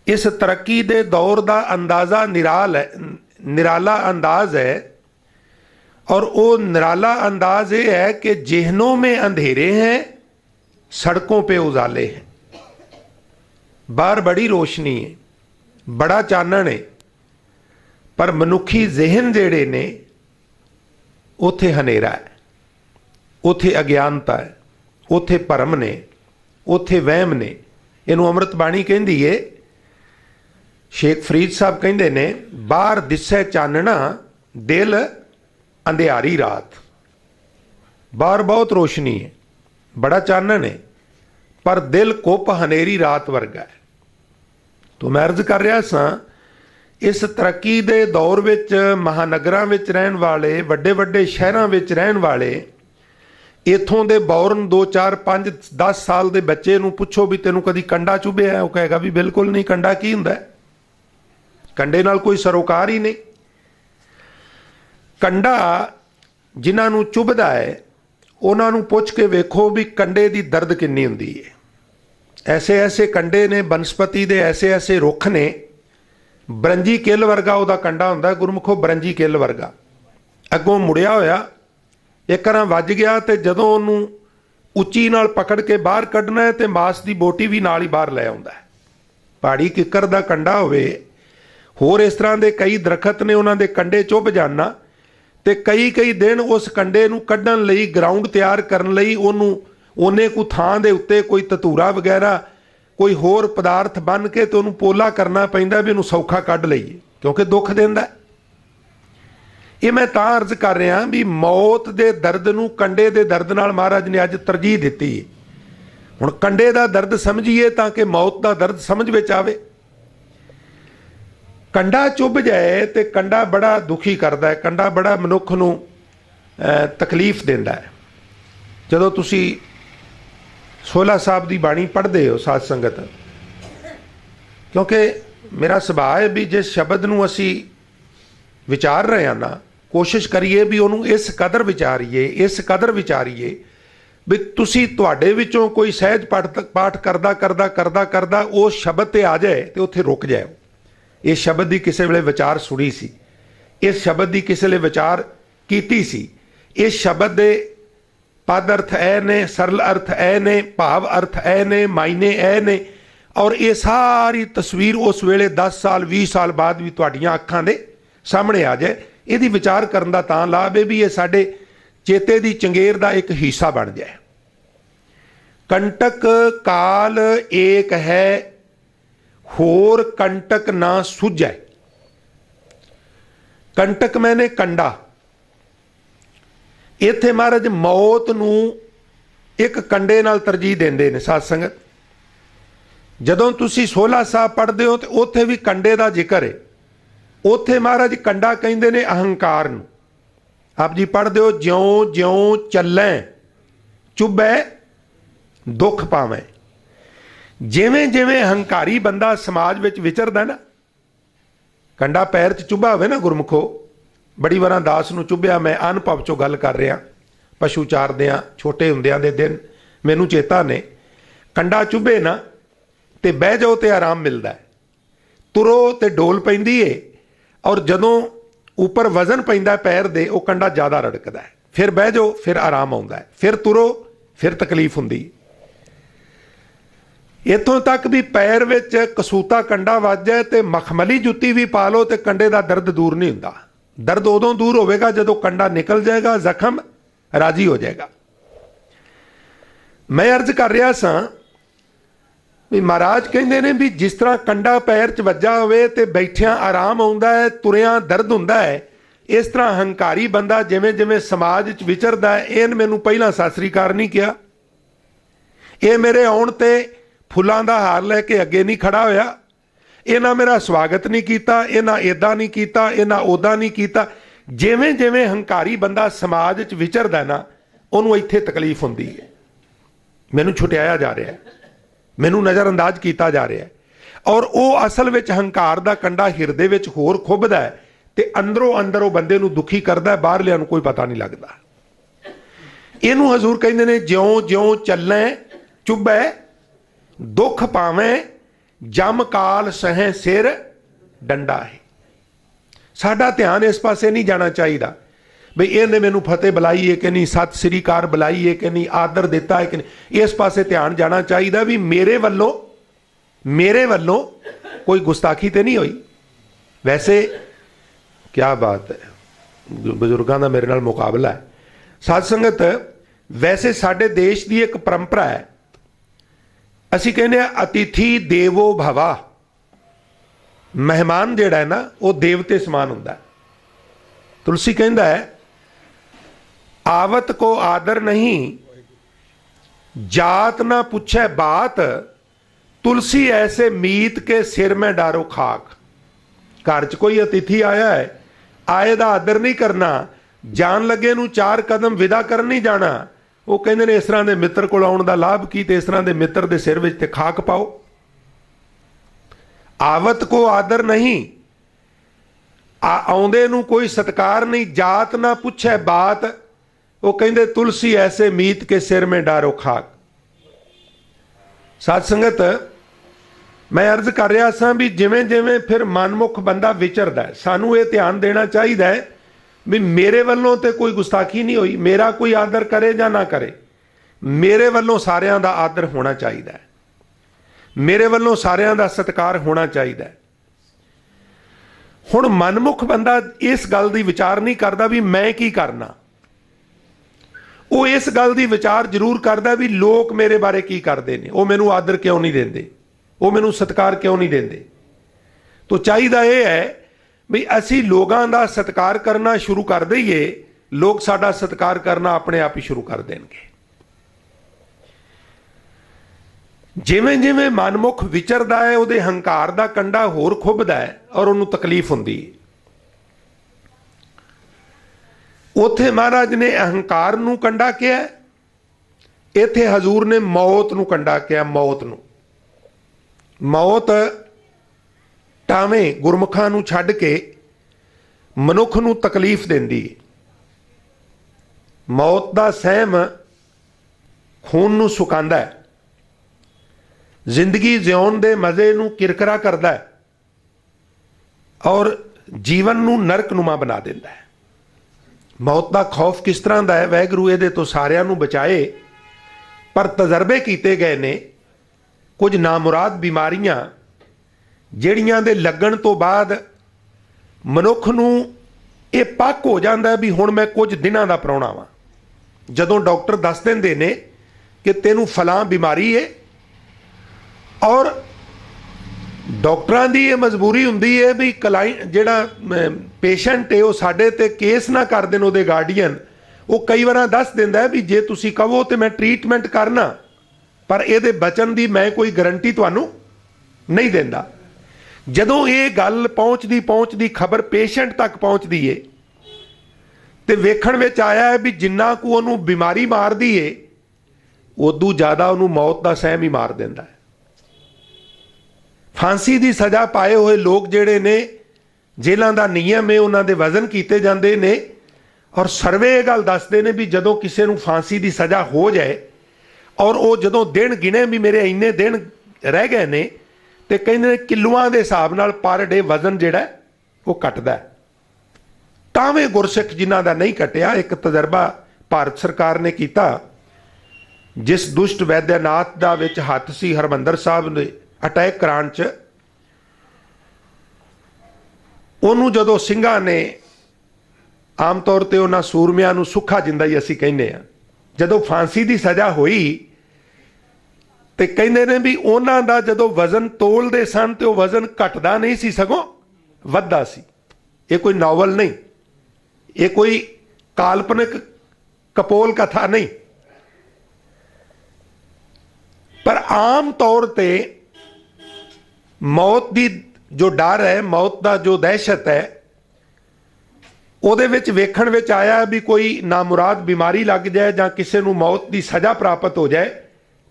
इस तरक्की दे दौर का अंदाज़ा निराला अंदाज है, और वो निराला अंदाज ये है कि जहनों में अंधेरे हैं, सड़कों पे उजाले हैं। बाहर बड़ी रोशनी है, बड़ा चानन है, पर मनुखी जहन जेड़े ने उत्थे हनेरा है, ਉੱਥੇ ਅਗਿਆਨਤਾ ਹੈ, ਉੱਥੇ ਭਰਮ ਨੇ, ਉੱਥੇ ਵਹਿਮ ਨੇ। ਇਹਨੂੰ ਅੰਮ੍ਰਿਤ ਬਾਣੀ ਕਹਿੰਦੀ ਏ। ਸ਼ੇਖ ਫਰੀਦ ਸਾਹਿਬ ਕਹਿੰਦੇ ਨੇ, ਬਾਹਰ ਦਿਸੈ ਚਾਨਣਾ, ਦਿਲ ਅੰਧਿਆਰੀ ਰਾਤ। ਬਾਹਰ ਬਹੁਤ ਰੋਸ਼ਨੀ ਹੈ, ਬੜਾ ਚਾਨਣ ਹੈ, ਪਰ ਦਿਲ ਕੁੱਪ ਹਨੇਰੀ ਰਾਤ ਵਰਗਾ ਹੈ। ਤੋ ਮੈਂ ਅਰਜ਼ ਕਰ ਰਿਹਾ ਸਾਂ, ਇਸ ਤਰੱਕੀ ਦੇ ਦੌਰ ਵਿੱਚ ਮਹਾਨਗਰਾਂ ਵਿੱਚ ਰਹਿਣ ਵਾਲੇ, ਵੱਡੇ ਵੱਡੇ ਸ਼ਹਿਰਾਂ ਵਿੱਚ ਰਹਿਣ ਵਾਲੇ, ਇੱਥੋਂ ਦੇ ਬੌਰਨ 2, 4, 5, 10 ਸਾਲ ਦੇ ਬੱਚੇ ਨੂੰ ਪੁੱਛੋ ਵੀ ਤੈਨੂੰ ਕਦੀ ਕੰਡਾ ਚੁਭਿਆ? ਉਹ ਕਹੇਗਾ ਵੀ ਬਿਲਕੁਲ ਨਹੀਂ। ਕੰਡਾ ਕੀ ਹੁੰਦਾ ਹੈ? ਕੰਡੇ ਨਾਲ ਕੋਈ ਸਰੋਕਾਰ ਹੀ ਨਹੀਂ। ਕੰਡਾ ਜਿਨ੍ਹਾਂ ਨੂੰ ਚੁਭਦਾ ਹੈ, ਉਹਨਾਂ ਨੂੰ ਪੁੱਛ ਕੇ ਵੇਖੋ ਵੀ ਕੰਡੇ ਦੀ ਦਰਦ ਕਿੰਨੀ ਹੁੰਦੀ ਹੈ। ऐसे ऐसे कंडे ने बनस्पति दे, ऐसे ऐसे रुख ने। बरंजी किल वर्गा ਉਹਦਾ कंडा ਹੁੰਦਾ गुरमुखो, बरंजी किल वर्गा। ਅੱਗੋਂ ਮੁੜਿਆ ਹੋਇਆ ਇੱਕ ਰਾਂ ਵੱਜ ਗਿਆ ਤੇ ਜਦੋਂ ਉਹਨੂੰ ਉੱਚੀ ਨਾਲ ਪਕੜ ਕੇ ਬਾਹਰ ਕੱਢਣਾ ਹੈ ਤੇ ਮਾਸ ਦੀ ਬੋਟੀ ਵੀ ਨਾਲ ਹੀ ਬਾਹਰ ਲੈ ਆਉਂਦਾ ਹੈ। ਪਹਾੜੀ ਕਿੱਕਰ ਦਾ ਕੰਡਾ ਹੋਵੇ, ਹੋਰ ਇਸ ਤਰ੍ਹਾਂ ਦੇ ਕਈ ਦਰਖਤ ਨੇ, ਉਹਨਾਂ ਦੇ ਕੰਡੇ ਚੁੱਭ ਜਾਣਾ ਤੇ ਕਈ ਕਈ ਦਿਨ ਉਸ ਕੰਡੇ ਨੂੰ ਕੱਢਣ ਲਈ, ਗਰਾਊਂਡ ਤਿਆਰ ਕਰਨ ਲਈ ਉਹਨੂੰ ਉਹਨੇ ਕੋ ਥਾਂ ਦੇ ਉੱਤੇ ਕੋਈ ਧਤੂਰਾ ਵਗੈਰਾ, ਕੋਈ ਹੋਰ ਪਦਾਰਥ ਬੰਨ ਕੇ ਤੇ ਉਹਨੂੰ ਪੋਲਾ ਕਰਨਾ ਪੈਂਦਾ ਵੀ ਇਹਨੂੰ ਸੌਖਾ ਕੱਢ ਲਈਏ, ਕਿਉਂਕਿ ਦੁੱਖ ਦਿੰਦਾ। ਇਹ ਮੈਂ ਤਾਂ ਅਰਜ਼ ਕਰ ਰਿਹਾ ਵੀ ਮੌਤ ਦੇ ਦਰਦ ਨੂੰ ਕੰਡੇ ਦੇ ਦਰਦ ਨਾਲ ਮਹਾਰਾਜ ਨੇ ਅੱਜ ਤਰਜੀਹ ਦਿੱਤੀ ਹੈ। ਹੁਣ ਕੰਡੇ ਦਾ ਦਰਦ ਸਮਝੀਏ ਤਾਂ ਕਿ ਮੌਤ ਦਾ ਦਰਦ ਸਮਝ ਵਿੱਚ ਆਵੇ। ਕੰਡਾ ਚੁੱਭ ਜਾਏ ਤੇ ਕੰਡਾ ਬੜਾ ਦੁਖੀ ਕਰਦਾ ਹੈ, ਕੰਡਾ ਬੜਾ ਮਨੁੱਖ ਨੂੰ ਤਕਲੀਫ ਦਿੰਦਾ ਹੈ। ਜਦੋਂ ਤੁਸੀਂ ਸੋਹਲਾ ਸਾਹਿਬ ਦੀ ਬਾਣੀ ਪੜ੍ਹਦੇ ਹੋ ਸਾਧ ਸੰਗਤ, ਕਿਉਂਕਿ ਮੇਰਾ ਸੁਭਾਅ ਹੈ ਵੀ ਜਿਸ ਸ਼ਬਦ ਨੂੰ ਅਸੀਂ ਵਿਚਾਰ ਰਹੇ ਹਾਂ ਨਾ, ਕੋਸ਼ਿਸ਼ ਕਰੀਏ ਵੀ ਉਹਨੂੰ ਇਸ ਕਦਰ ਵਿਚਾਰੀਏ, ਇਸ ਕਦਰ ਵਿਚਾਰੀਏ ਵੀ ਤੁਸੀਂ ਤੁਹਾਡੇ ਵਿੱਚੋਂ ਕੋਈ ਸਹਿਜ ਪਾਠ ਕਰਦਾ ਕਰਦਾ ਕਰਦਾ ਕਰਦਾ ਉਹ ਸ਼ਬਦ ਤੇ ਆ ਜਾਏ ਤੇ ਉੱਥੇ ਰੁਕ ਜਾਏ। ਇਸ ਸ਼ਬਦ ਦੀ ਕਿਸੇ ਵੇਲੇ ਵਿਚਾਰ ਸੁਣੀ ਸੀ, ਇਸ ਸ਼ਬਦ ਦੀ ਕਿਸੇ ਵੇਲੇ ਵਿਚਾਰ ਕੀਤੀ ਸੀ। ਇਸ ਸ਼ਬਦ ਦੇ ਪਦ ਅਰਥ ਇਹ ਨੇ, ਸਰਲ ਅਰਥ ਇਹ ਨੇ, ਭਾਵ ਅਰਥ ਇਹ ਨੇ, ਮਾਇਨੇ ਇਹ ਨੇ। ਔਰ ਇਹ ਸਾਰੀ ਤਸਵੀਰ ਉਸ ਵੇਲੇ 10 ਸਾਲ 20 ਸਾਲ ਬਾਅਦ ਵੀ ਤੁਹਾਡੀਆਂ ਅੱਖਾਂ ਦੇ ਸਾਹਮਣੇ ਆ ਜਾਏ। ਇਹਦੀ ਵਿਚਾਰ ਕਰਨ ਦਾ ਤਾਂ ਲਾਭ ਹੈ ਵੀ ਇਹ ਸਾਡੇ ਚੇਤੇ ਦੀ ਚੰਗੇਰ ਦਾ ਇੱਕ ਹਿੱਸਾ ਬਣ ਜਾਏ। ਕੰਟਕ ਕਾਲ ਏਕ ਹੈ, ਹੋਰ ਕੰਟਕ ਨਾ ਸੁਝੈ। ਕੰਟਕ ਮੈਨੇ ਕੰਡਾ। ਇੱਥੇ ਮਹਾਰਾਜ ਮੌਤ ਨੂੰ ਇੱਕ ਕੰਡੇ ਨਾਲ ਤਰਜੀਹ ਦਿੰਦੇ ਨੇ। ਸਾਧ ਸੰਗਤ, ਜਦੋਂ ਤੁਸੀਂ ਸੋਹਲਾ ਸਾਹਿਬ ਪੜ੍ਹਦੇ ਹੋ ਤੇ ਉੱਥੇ ਵੀ ਕੰਡੇ ਦਾ ਜ਼ਿਕਰ ਹੈ। ਉੱਥੇ ਮਹਾਰਾਜ ਕੰਡਾ ਕਹਿੰਦੇ ਨੇ ਅਹੰਕਾਰ ਨੂੰ। ਆਪ ਜੀ ਪੜ੍ਹਦੇ ਹੋ, ਜਿਉਂ ਜਿਉਂ ਚੱਲੈ ਚੁੱਭੈ ਦੁੱਖ ਪਾਵੇਂ। ਜਿਵੇਂ ਜਿਵੇਂ ਹੰਕਾਰੀ ਬੰਦਾ ਸਮਾਜ ਵਿੱਚ ਵਿਚਰਦਾ ਨਾ, ਕੰਡਾ ਪੈਰ 'ਚ ਚੁੱਭਾ ਹੋਵੇ ਨਾ ਗੁਰਮੁਖੋ, ਬੜੀ ਵਾਰਾਂ ਦਾਸ ਨੂੰ ਚੁੱਭਿਆ। ਮੈਂ ਅਨੁਭਵ 'ਚੋਂ ਗੱਲ ਕਰ ਰਿਹਾ, ਪਸ਼ੂ ਚਾਰਦਿਆਂ ਛੋਟੇ ਹੁੰਦਿਆਂ ਦੇ ਦਿਨ ਮੈਨੂੰ ਚੇਤਾ ਨੇ। ਕੰਡਾ ਚੁੱਭੇ ਨਾ ਤੇ ਬਹਿ ਜਾਓ ਤੇ ਆਰਾਮ ਮਿਲਦਾ, ਤੁਰੋ ਤੇ ਡੋਲ ਪੈਂਦੀ ਏ। ਔਰ ਜਦੋਂ ਉੱਪਰ ਵਜ਼ਨ ਪੈਂਦਾ ਪੈਰ ਦੇ, ਉਹ ਕੰਡਾ ਜ਼ਿਆਦਾ ਰੜਕਦਾ ਹੈ। ਫਿਰ ਬਹਿ ਜਾਓ, ਫਿਰ ਆਰਾਮ ਆਉਂਦਾ ਹੈ, ਫਿਰ ਤੁਰੋ, ਫਿਰ ਤਕਲੀਫ ਹੁੰਦੀ। ਇੱਥੋਂ ਤੱਕ ਵੀ ਪੈਰ ਵਿੱਚ ਕਸੂਤਾ ਕੰਡਾ ਵੱਜ ਜਾਏ ਤੇ ਮਖਮਲੀ ਜੁੱਤੀ ਵੀ ਪਾ ਲਓ ਤੇ ਕੰਡੇ ਦਾ ਦਰਦ ਦੂਰ ਨਹੀਂ ਹੁੰਦਾ। ਦਰਦ ਉਦੋਂ ਦੂਰ ਹੋਵੇਗਾ ਜਦੋਂ ਕੰਡਾ ਨਿਕਲ ਜਾਏਗਾ, ਜ਼ਖਮ ਰਾਜੀ ਹੋ ਜਾਏਗਾ। ਮੈਂ ਅਰਜ਼ ਕਰ ਰਿਹਾ ਸਾਂ ਵੀ ਮਹਾਰਾਜ ਕਹਿੰਦੇ ਨੇ ਵੀ ਜਿਸ ਤਰ੍ਹਾਂ ਕੰਡਾ ਪੈਰ 'ਚ ਵੱਜਾ ਹੋਵੇ ਤੇ ਬੈਠਿਆਂ ਆਰਾਮ ਆਉਂਦਾ ਹੈ, ਤੁਰਿਆਂ ਦਰਦ ਹੁੰਦਾ ਹੈ, ਇਸ ਤਰ੍ਹਾਂ ਹੰਕਾਰੀ ਬੰਦਾ ਜਿਵੇਂ ਜਿਵੇਂ ਸਮਾਜ 'ਚ ਵਿਚਰਦਾ ਹੈ, ਇਹਨ ਮੈਨੂੰ ਪਹਿਲਾਂ ਸਤਿ ਸ੍ਰੀ ਅਕਾਲ ਨਹੀਂ ਕਿਹਾ, ਇਹ ਮੇਰੇ ਆਉਣ ਤੇ ਫੁੱਲਾਂ ਦਾ ਹਾਰ ਲੈ ਕੇ ਅੱਗੇ ਨਹੀਂ ਖੜਾ ਹੋਇਆ, ਇਹਨਾਂ ਮੇਰਾ ਸਵਾਗਤ ਨਹੀਂ ਕੀਤਾ, ਇਹਨਾਂ ਇੱਦਾਂ ਨਹੀਂ ਕੀਤਾ, ਇਹਨਾਂ ਉੱਦਾਂ ਨਹੀਂ ਕੀਤਾ। ਜਿਵੇਂ ਜਿਵੇਂ ਹੰਕਾਰੀ ਬੰਦਾ ਸਮਾਜ 'ਚ ਵਿਚਰਦਾ ਨਾ, ਉਹਨੂੰ ਇੱਥੇ ਤਕਲੀਫ ਹੁੰਦੀ ਹੈ। ਮੈਨੂੰ ਛੁਟਿਆਇਆ ਜਾ ਰਿਹਾ, ਮੈਨੂੰ ਨਜ਼ਰਅੰਦਾਜ਼ ਕੀਤਾ ਜਾ ਰਿਹਾ। ਔਰ ਉਹ ਅਸਲ ਵਿੱਚ ਹੰਕਾਰ ਦਾ ਕੰਡਾ ਹਿਰਦੇ ਵਿੱਚ ਹੋਰ ਖੁੱਭਦਾ ਹੈ ਤੇ ਅੰਦਰੋਂ ਅੰਦਰ ਉਹ ਬੰਦੇ ਨੂੰ ਦੁਖੀ ਕਰਦਾ, ਬਾਹਰਲਿਆਂ ਨੂੰ ਕੋਈ ਪਤਾ ਨਹੀਂ ਲੱਗਦਾ। ਇਹਨੂੰ ਹਜ਼ੂਰ ਕਹਿੰਦੇ ਨੇ ਜਿਉਂ ਜਿਉਂ ਚੱਲੈ ਚੁੱਭੈ ਦੁੱਖ ਪਾਵੇਂ, ਜਮ ਕਾਲ ਸਹੈ ਸਿਰ ਡੰਡਾ ਹੈ। ਸਾਡਾ ਧਿਆਨ ਇਸ ਪਾਸੇ ਨਹੀਂ ਜਾਣਾ ਚਾਹੀਦਾ ਬਈ ਇਹਨੇ ਮੈਨੂੰ ਫਤਿਹ ਬੁਲਾਈ ਹੈ ਕਿ ਨਹੀਂ, ਸਤਿ ਸ੍ਰੀ ਅਕਾਲ ਬੁਲਾਈ ਹੈ ਕਿ ਨਹੀਂ, ਆਦਰ ਦਿੱਤਾ ਹੈ ਕਿ ਨਹੀਂ। ਇਸ ਪਾਸੇ ਧਿਆਨ ਜਾਣਾ ਚਾਹੀਦਾ ਵੀ ਮੇਰੇ ਵੱਲੋਂ ਕੋਈ ਗੁਸਤਾਖੀ ਤੇ ਨਹੀਂ ਹੋਈ। ਵੈਸੇ ਕਿਆ ਬਾਤ ਹੈ, ਬਜ਼ੁਰਗਾਂ ਦਾ ਮੇਰੇ ਨਾਲ ਮੁਕਾਬਲਾ ਹੈ। ਸਾਧ ਸੰਗਤ, ਵੈਸੇ ਸਾਡੇ ਦੇਸ਼ ਦੀ ਇੱਕ ਪਰੰਪਰਾ ਹੈ, ਅਸੀਂ ਕਹਿੰਦੇ ਆ ਅਤਿਥੀ ਦੇਵੋ ਭਵਾ। ਮਹਿਮਾਨ ਜਿਹੜਾ ਹੈ ਨਾ, ਉਹ ਦੇਵਤੇ ਸਮਾਨ ਹੁੰਦਾ। ਤੁਲਸੀ ਕਹਿੰਦਾ ਹੈ आवत को आदर नहीं, जात ना पूछे बात, तुलसी ऐसे मीत के सिर में डारो खाक। घर च कोई अतिथि आया है, आए दा आदर नहीं करना, जान लगे नू 4 कदम विदा कर नहीं जाना। वो कहते ने इस तरह के मित्र को आउण दा लाभ की, ते इस तरह के मित्र के सिर विच ते खाक पाओ। आवत को आदर नहीं, आउंदे नू कोई सत्कार नहीं, जात ना पूछे बात। वो कहते तुलसी ऐसे मीत के सिर में डारो खाक। ਸਾਧ ਸੰਗਤ, मैं अर्ज कर रहा सा भी जिमें जिमें फिर मनमुख बंदा विचरदा है, सानू ये ध्यान देना चाहिए है भी मेरे वालों तो कोई गुस्ताखी नहीं हुई, मेरा कोई आदर करे या ना करे, मेरे वालों सारियां दा आदर होना चाहिए है, मेरे वालों सारियां दा सत्कार होना चाहिए है। हुण मनमुख बंदा इस गल दी विचार नहीं करता भी मैं की करना, वो इस गल दी विचार जरूर करता भी लोग मेरे बारे की करते हैं, वो मैनू आदर क्यों नहीं देंदे, वो मैनू सत्कार क्यों नहीं देंदे। तो चाहिए यह है भी असी लोगों का सत्कार करना शुरू कर दईए, लोग साडा सत्कार करना अपने आप ही शुरू कर देंगे। जिमें जिमें मनमुख विचरदा है उहदे हंकार का कंडा होर खुभदा है और उन्होंने तकलीफ हुंदी है। उत्थे महाराज ने अहंकार नूं कंडा किया, इत्थे हजूर ने मौत नूं कंडा किया। मौत टावें गुरमुखां नूं छड्ड के मनुख नूं तकलीफ देंदी है। मौत दा सहम खून नूं सुकांदा है, जिंदगी जिउण दे मज़े नूं किरकिरा करदा है और जीवन नूं नरकनुमा बना दिंदा है। मौत दा खौफ किस तरह दा है, वाहिगुरू इहदे तो सारियां नूं बचाए, पर तजर्बे कीते गए ने कुछ नामुराद बीमारियां ਜਿਹੜੀਆਂ ਦੇ ਲੱਗਣ ਤੋਂ ਬਾਅਦ ਮਨੁੱਖ ਨੂੰ ਇਹ ਪੱਕ ਹੋ ਜਾਂਦਾ ਵੀ ਹੁਣ ਮੈਂ ਕੁਝ ਦਿਨਾਂ ਦਾ ਪ੍ਰਾਹੁਣਾ ਵਾਂ। ਜਦੋਂ ਡਾਕਟਰ ਦੱਸ ਦਿੰਦੇ ਨੇ ਕਿ ਤੈਨੂੰ ਫਲਾਂ ਬਿਮਾਰੀ ਹੈ, ਔਰ ਡਾਕਟਰਾਂ ਦੀ ਇਹ ਮਜਬੂਰੀ ਹੁੰਦੀ ਹੈ ਵੀ ਕਲਾਇੰਟ ਜਿਹੜਾ ਪੇਸ਼ੈਂਟ ਹੈ ਉਹ ਸਾਡੇ ਤੇ ਕੇਸ ਨਾ ਕਰ ਦੇਣ, ਉਹਦੇ ਗਾਰਡੀਅਨ ਉਹ ਕਈ ਵਾਰ ਦੱਸ ਦਿੰਦਾ ਵੀ ਜੇ ਤੁਸੀਂ ਕਹੋ ਤੇ ਮੈਂ ਟ੍ਰੀਟਮੈਂਟ ਕਰਨਾ, पर ये बचन की मैं कोई गारंटी तुहानू नहीं देंदा। जदों ये गल पहुँचती खबर पेशेंट तक पहुँचती है तो वेखण विच आया है भी जिन्ना को उन्होंने बीमारी मारदी है उदू ज़्यादा उन्होंने मौत का सहम ही मार दिंदा है। फांसी की सज़ा पाए हुए लोग जिहड़े ने जेलों का नियम है उन्होंने वजन किए जाते हैं, और सर्वे ये गल दसदे ने भी जदों किसी नूं फांसी की सज़ा हो जाए और वो जदों दिन गिने भी मेरे इन्ने दिन रह गए ने तो कहते किलोआं के हिसाब नाल पर डे वजन जिहड़ा वो घटदा है। तावें गुरसिख जिन्हां दा नहीं घटिया। एक तजर्बा भारत सरकार ने किया, जिस दुष्ट वैद्यनाथ दा विच हत्थ सी हरमंदर साहब ने अटैक कराउण च, उहनूं जदों ਸਿੰਘਾਂ ने आम तौर पर उन्हां सूरमिਆਂ ਨੂੰ सुखा जिंदा ही असीं कहने आ, जदों फांसी की सज़ा होई तो कहते ने भी उन्हां दा जदों वजन तोलते सन तो वजन घटदा नहीं सी, सगों वधदा सी। ये कोई नावल नहीं, ये कोई काल्पनिक कपोल कथा नहीं, पर आम तौर पे मौत की जो डर है, मौत का जो दहशत है, ਉਹਦੇ ਵਿੱਚ ਵੇਖਣ ਵਿੱਚ ਆਇਆ ਵੀ ਕੋਈ ਨਾਮੁਰਾਦ ਬਿਮਾਰੀ ਲੱਗ ਜਾਏ ਜਾਂ ਕਿਸੇ ਨੂੰ ਮੌਤ ਦੀ ਸਜ਼ਾ ਪ੍ਰਾਪਤ ਹੋ ਜਾਏ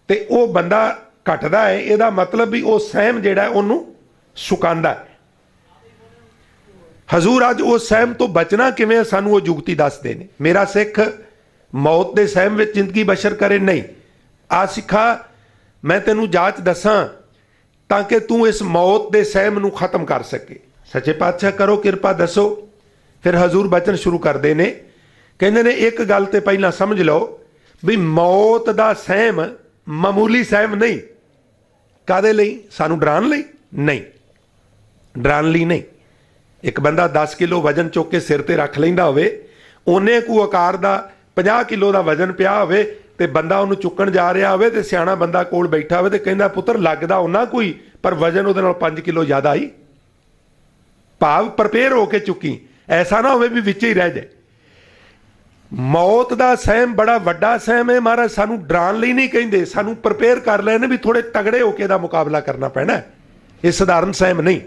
ਤੇ ਉਹ ਬੰਦਾ ਘਟਦਾ ਹੈ। ਇਹਦਾ ਮਤਲਬ ਵੀ ਉਹ ਸਹਿਮ ਜਿਹੜਾ ਉਹਨੂੰ ਸੁਕਾਉਂਦਾ ਹੈ। ਹਜ਼ੂਰ ਅੱਜ ਉਸ ਸਹਿਮ ਤੋਂ ਬਚਣਾ ਕਿਵੇਂ ਸਾਨੂੰ ਉਹ ਜੁਗਤੀ ਦੱਸਦੇ ਨੇ। ਮੇਰਾ ਸਿੱਖ ਮੌਤ ਦੇ ਸਹਿਮ ਵਿੱਚ ਜ਼ਿੰਦਗੀ ਬਸ਼ਰ ਕਰੇ ਨਹੀਂ। ਆ ਸਿੱਖਾ ਮੈਂ ਤੈਨੂੰ ਜਾਂਚ ਦੱਸਾਂ ਤਾਂ ਕਿ ਤੂੰ ਇਸ ਮੌਤ ਦੇ ਸਹਿਮ ਨੂੰ ਖਤਮ ਕਰ ਸਕੇ। ਸੱਚੇ ਪਾਤਸ਼ਾਹ ਕਰੋ ਕਿਰਪਾ, ਦੱਸੋ। फिर हजूर बचन शुरू करते हैं, कहते ने एक गल तो पहला समझ लो भी मौत का सहम मामूली सहम नहीं। कादे लई? सानू डराण लई नहीं, डराण लई नहीं। एक बंदा 10 किलो वजन चुक के सिर ते रख लैंदा होवे, ओने कु आकार का 50 किलो का वजन पिया होवे ते बंदा उन्होंने चुकण जा रहा होवे ते सियाणा बंदा कोल बैठा होवे ते कहंदा पुत्र लगदा उन्ना कोई, पर वजन उहदे नाल 5 किलो ज़्यादा आई। भाव प्रपेयर होके चुकी, ऐसा ना हो भी विच ही रह जाए। मौत का सहम बड़ा वड्डा सहम है। महाराज सानू डराण लई नहीं कहिंदे, सानू प्रपेयर कर रहे हैं भी थोड़े तगड़े होके दा मुकाबला करना पैना है, ये साधारण सहम नहीं।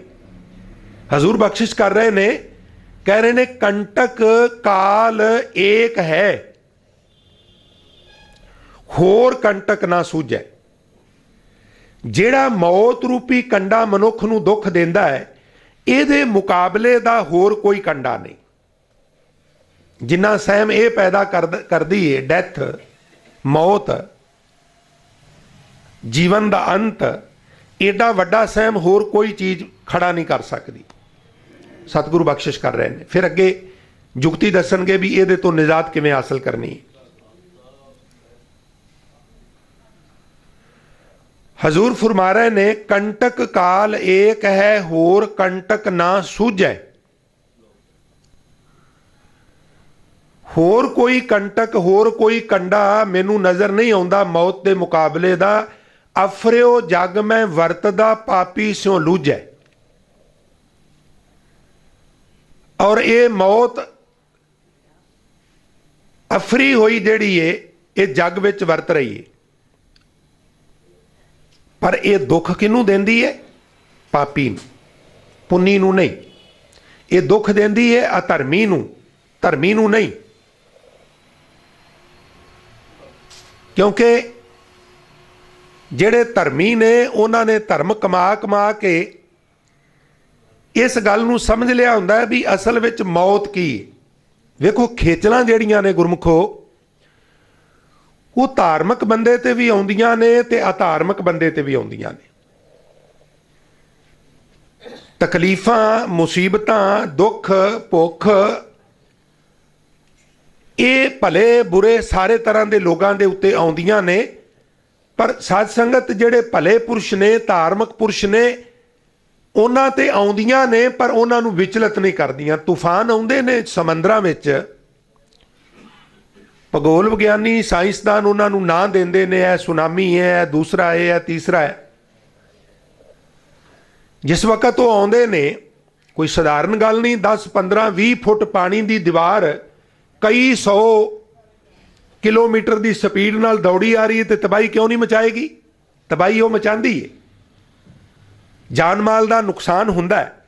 हजूर बख्शिश कर रहे ने, कह रहे ने कंटक काल एक है, होर कंटक ना सूझे। ਜਿਹੜਾ मौत रूपी कंडा मनुख नूं दुख देंदा है, ਇਹਦੇ ਮੁਕਾਬਲੇ ਦਾ ਹੋਰ ਕੋਈ ਕੰਡਾ ਨਹੀਂ। जिन्ना सहम ये पैदा करदी है, डेथ, मौत, ਜੀਵਨ ਦਾ ਅੰਤ, ਏਡਾ ਵੱਡਾ ਸਹਿਮ ਹੋਰ ਕੋਈ ਚੀਜ਼ ਖੜਾ ਨਹੀਂ ਕਰ ਸਕਦੀ। ਸਤਿਗੁਰੂ ਬਖਸ਼ਿਸ਼ ਕਰ ਰਹੇ ਨੇ। ਫਿਰ ਅੱਗੇ ਜੁਗਤੀ ਦੱਸਣਗੇ ਵੀ ਇਹਦੇ ਤੋਂ ਨਿਜਾਤ ਕਿਵੇਂ ਹਾਸਲ ਕਰਨੀ ਹੈ। ਹਜ਼ੂਰ ਫਰਮਾ ਰਹੇ ਨੇ, ਕੰਟਕ ਕਾਲ ਏਕ ਹੈ, ਹੋਰ ਕੰਟਕ ਨਾ ਸੂਝੈ। ਹੋਰ ਕੋਈ ਕੰਟਕ, ਹੋਰ ਕੋਈ ਕੰਡਾ ਮੈਨੂੰ ਨਜ਼ਰ ਨਹੀਂ ਆਉਂਦਾ ਮੌਤ ਦੇ ਮੁਕਾਬਲੇ ਦਾ। ਅਫਰਿਓ ਜਗ ਮੈਂ ਵਰਤਦਾ, ਪਾਪੀ ਸਿਉ ਲੂਝੈ। ਔਰ ਇਹ ਮੌਤ ਅਫਰੀ ਹੋਈ ਜਿਹੜੀ ਏ, ਇਹ ਜੱਗ ਵਿੱਚ ਵਰਤ ਰਹੀ ਏ। ਪਰ ਇਹ ਦੁੱਖ ਕਿਹਨੂੰ ਦਿੰਦੀ ਹੈ? ਪਾਪੀ ਨੂੰ, ਪੁੰਨੀ ਨੂੰ ਨਹੀਂ। ਇਹ ਦੁੱਖ ਦਿੰਦੀ ਹੈ ਅਧਰਮੀ ਨੂੰ, ਧਰਮੀ ਨੂੰ ਨਹੀਂ। ਕਿਉਂਕਿ ਜਿਹੜੇ ਧਰਮੀ ਨੇ ਉਹਨਾਂ ਨੇ ਧਰਮ ਕਮਾ ਕਮਾ ਕੇ ਇਸ ਗੱਲ ਨੂੰ ਸਮਝ ਲਿਆ ਹੁੰਦਾ ਹੈ ਵੀ ਅਸਲ ਵਿੱਚ ਮੌਤ ਕੀ ਹੈ। ਵੇਖੋ ਖੇਚਲਾਂ ਜਿਹੜੀਆਂ ਨੇ ਗੁਰਮੁਖੋ, ਉਹ ਧਾਰਮਿਕ ਬੰਦੇ ਤੇ ਵੀ ਆਉਂਦੀਆਂ ਨੇ ਤੇ ਅਧਾਰਮਿਕ ਬੰਦੇ ਤੇ ਵੀ ਆਉਂਦੀਆਂ ਨੇ। ਤਕਲੀਫਾਂ, ਮੁਸੀਬਤਾਂ, ਦੁੱਖ, ਭੁੱਖ, ਇਹ ਭਲੇ ਬੁਰੇ ਸਾਰੇ ਤਰ੍ਹਾਂ ਦੇ ਲੋਕਾਂ ਦੇ ਉੱਤੇ ਆਉਂਦੀਆਂ ਨੇ। ਪਰ ਸਾਧ ਸੰਗਤ ਜਿਹੜੇ ਭਲੇ ਪੁਰਸ਼ ਨੇ, ਧਾਰਮਿਕ ਪੁਰਸ਼ ਨੇ, ਉਹਨਾਂ ਤੇ ਆਉਂਦੀਆਂ ਨੇ ਪਰ ਉਹਨਾਂ ਨੂੰ ਵਿਚਲਿਤ ਨਹੀਂ ਕਰਦੀਆਂ। ਤੂਫਾਨ ਆਉਂਦੇ ਨੇ ਸਮੁੰਦਰਾਂ ਵਿੱਚ, ਭੂਗੋਲ ਵਿਗਿਆਨੀ, ਸਾਇੰਸਦਾਨ ਉਹਨਾਂ ਨੂੰ ਨਾਂ ਦਿੰਦੇ ਨੇ, ਇਹ ਸੁਨਾਮੀ ਹੈ, ਇਹ ਦੂਸਰਾ ਹੈ, ਇਹ ਤੀਸਰਾ ਹੈ। ਜਿਸ ਵਕਤ ਉਹ ਆਉਂਦੇ ਨੇ, ਕੋਈ ਸਧਾਰਨ ਗੱਲ ਨਹੀਂ। 10, 15, 20 ਫੁੱਟ ਪਾਣੀ ਦੀ ਦੀਵਾਰ ਕਈ 100 ਕਿਲੋਮੀਟਰ ਦੀ ਸਪੀਡ ਨਾਲ ਦੌੜੀ ਆ ਰਹੀ ਹੈ ਤੇ ਤਬਾਹੀ ਕਿਉਂ ਨਹੀਂ ਮਚਾਏਗੀ? ਤਬਾਹੀ ਉਹ ਮਚਾਉਂਦੀ ਹੈ। ਜਾਨ ਮਾਲ ਦਾ ਨੁਕਸਾਨ ਹੁੰਦਾ ਹੈ,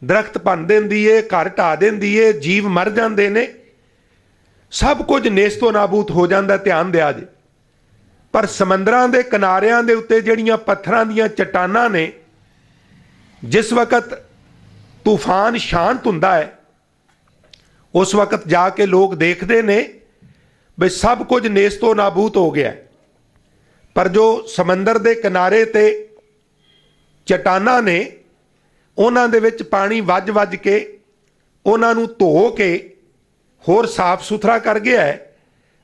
ਦਰਖਤ ਭੰਨ ਦਿੰਦੀ ਹੈ, ਘਰ ਢਾਹ ਦਿੰਦੀ ਹੈ, ਜੀਵ ਮਰ ਜਾਂਦੇ ਨੇ, ਸਭ ਕੁਝ ਨੇਸਤੋ ਨਾਬੂਦ ਹੋ ਜਾਂਦਾ। ਧਿਆਨ ਦਿਆ ਜੇ। ਪਰ ਸਮੁੰਦਰਾਂ ਦੇ ਕਿਨਾਰਿਆਂ ਦੇ ਉੱਤੇ ਜਿਹੜੀਆਂ ਪੱਥਰਾਂ ਦੀਆਂ ਚਟਾਨਾਂ ਨੇ, ਜਿਸ ਵਕਤ ਤੂਫਾਨ ਸ਼ਾਂਤ ਹੁੰਦਾ ਹੈ, ਉਸ ਵਕਤ ਜਾ ਕੇ ਲੋਕ ਦੇਖਦੇ ਨੇ ਵੀ ਸਭ ਕੁਝ ਨੇਸਤੋ ਨਾਬੂਦ ਹੋ ਗਿਆ। ਪਰ ਜੋ ਸਮੁੰਦਰ ਦੇ ਕਿਨਾਰੇ ਤੇ ਚਟਾਨਾਂ ਨੇ, ਉਹਨਾਂ ਦੇ ਵਿੱਚ ਪਾਣੀ ਵੱਜ ਵੱਜ ਕੇ ਉਹਨਾਂ ਨੂੰ ਧੋ ਕੇ ਹੋਰ ਸਾਫ਼ ਸੁਥਰਾ ਕਰ ਗਿਆ ਹੈ,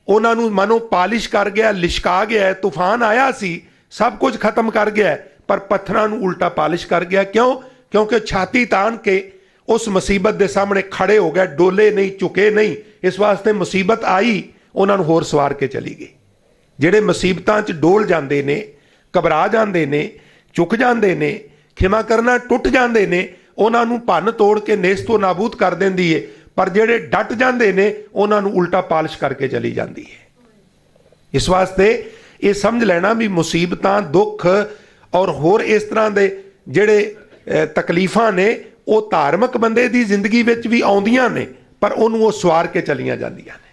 ਉਹਨਾਂ ਨੂੰ ਮਾਨੋ ਪਾਲਿਸ਼ ਕਰ ਗਿਆ, ਲਿਸ਼ਕਾ ਗਿਆ ਹੈ। ਤੂਫਾਨ ਆਇਆ ਸੀ, ਸਭ ਕੁਝ ਖਤਮ ਕਰ ਗਿਆ, ਪਰ ਪੱਥਰਾਂ ਨੂੰ ਉਲਟਾ ਪਾਲਿਸ਼ ਕਰ ਗਿਆ। ਕਿਉਂ? ਕਿਉਂਕਿ ਛਾਤੀ ਤਾਣ ਕੇ ਉਸ ਮੁਸੀਬਤ ਦੇ ਸਾਹਮਣੇ ਖੜੇ ਹੋ ਗਏ, ਡੋਲੇ ਨਹੀਂ, ਝੁਕੇ ਨਹੀਂ। ਇਸ ਵਾਸਤੇ ਮੁਸੀਬਤ ਆਈ, ਉਹਨਾਂ ਨੂੰ ਹੋਰ ਸਵਾਰ ਕੇ ਚਲੀ ਗਈ। ਜਿਹੜੇ ਮੁਸੀਬਤਾਂ 'ਚ ਡੋਲ ਜਾਂਦੇ ਨੇ, ਘਬਰਾ ਜਾਂਦੇ ਨੇ, ਝੁਕ ਜਾਂਦੇ ਨੇ, ਖਿਮਾ ਕਰਨਾ ਟੁੱਟ ਜਾਂਦੇ ਨੇ, ਉਹਨਾਂ ਨੂੰ ਭੰਨ ਤੋੜ ਕੇ ਨੇਸਤੋ ਨਾਬੂਦ ਕਰ ਦਿੰਦੀ ਏ। ਪਰ ਜਿਹੜੇ ਡਟ ਜਾਂਦੇ ਨੇ, ਉਹਨਾਂ ਨੂੰ ਉਲਟਾ ਪਾਲਿਸ਼ ਕਰਕੇ ਚਲੀ ਜਾਂਦੀ ਹੈ। ਇਸ ਵਾਸਤੇ ਇਹ ਸਮਝ ਲੈਣਾ ਵੀ ਮੁਸੀਬਤਾਂ, ਦੁੱਖ ਔਰ ਹੋਰ ਇਸ ਤਰ੍ਹਾਂ ਦੇ ਜਿਹੜੇ ਤਕਲੀਫਾਂ ਨੇ, ਉਹ ਧਾਰਮਿਕ ਬੰਦੇ ਦੀ ਜ਼ਿੰਦਗੀ ਵਿੱਚ ਵੀ ਆਉਂਦੀਆਂ ਨੇ, ਪਰ ਉਹਨੂੰ ਉਹ ਸਵਾਰ ਕੇ ਚਲੀਆਂ ਜਾਂਦੀਆਂ ਨੇ।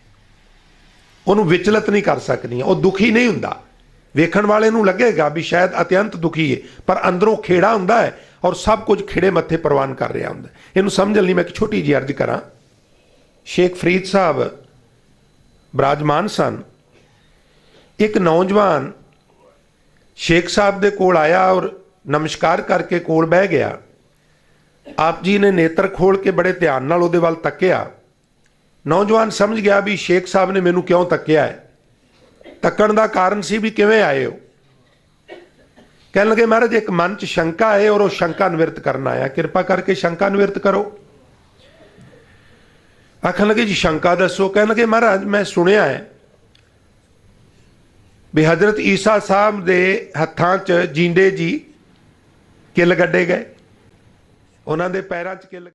ਉਹਨੂੰ ਵਿਚਲਿਤ ਨਹੀਂ ਕਰ ਸਕਦੀਆਂ। ਉਹ ਦੁਖੀ ਨਹੀਂ ਹੁੰਦਾ। ਵੇਖਣ ਵਾਲੇ ਨੂੰ ਲੱਗੇਗਾ ਵੀ ਸ਼ਾਇਦ ਅਤਿਅੰਤ ਦੁਖੀ ਹੈ, ਪਰ ਅੰਦਰੋਂ ਖੇੜਾ ਹੁੰਦਾ ਹੈ ਔਰ ਸਭ ਕੁਝ ਖੇੜੇ ਮੱਥੇ ਪ੍ਰਵਾਨ ਕਰ ਰਿਹਾ ਹੁੰਦਾ। ਇਹਨੂੰ ਸਮਝਣ ਲਈ ਮੈਂ ਇੱਕ ਛੋਟੀ ਜਿਹੀ ਅਰਜ਼ ਕਰਾਂ। ਸ਼ੇਖ ਫਰੀਦ ਸਾਹਿਬ ਬਿਰਾਜਮਾਨ ਸਨ। ਇੱਕ ਨੌਜਵਾਨ ਸ਼ੇਖ ਸਾਹਿਬ ਦੇ ਕੋਲ ਆਇਆ ਔਰ ਨਮਸਕਾਰ ਕਰਕੇ ਕੋਲ ਬਹਿ ਗਿਆ। ਆਪ ਜੀ ਨੇ ਨੇਤਰ ਖੋਲ ਕੇ ਬੜੇ ਧਿਆਨ ਨਾਲ ਉਹਦੇ ਵੱਲ ਤੱਕਿਆ। ਨੌਜਵਾਨ ਸਮਝ ਗਿਆ ਵੀ ਸ਼ੇਖ ਸਾਹਿਬ ਨੇ ਮੈਨੂੰ ਕਿਉਂ ਤੱਕਿਆ ਹੈ। ਤੱਕਣ ਦਾ ਕਾਰਨ ਸੀ ਵੀ ਕਿਵੇਂ ਆਏ ਹੋ। ਕਹਿਣ ਲੱਗੇ, ਮਹਾਰਾਜ ਇੱਕ ਮਨ 'ਚ ਸ਼ੰਕਾ ਹੈ ਔਰ ਉਹ ਸ਼ੰਕਾ ਨਿਵਰਤ ਕਰਨ ਆਇਆ, ਕਿਰਪਾ ਕਰਕੇ ਸ਼ੰਕਾ ਨਿਵਰਤ ਕਰੋ। ਆਖਣ ਲੱਗੇ, ਜੀ ਸ਼ੰਕਾ ਦੱਸੋ। ਕਹਿਣ ਲੱਗੇ, ਮਹਾਰਾਜ ਮੈਂ ਸੁਣਿਆ ਹੈ ਵੀ ਹਜ਼ਰਤ ਈਸਾ ਸਾਹਿਬ ਦੇ ਹੱਥਾਂ 'ਚ ਜੀਂਦੇ ਜੀ ਕਿੱਲ ਗੱਡੇ ਗਏ, ਉਹਨਾਂ ਦੇ ਪੈਰਾਂ 'ਚ ਕਿੱਲ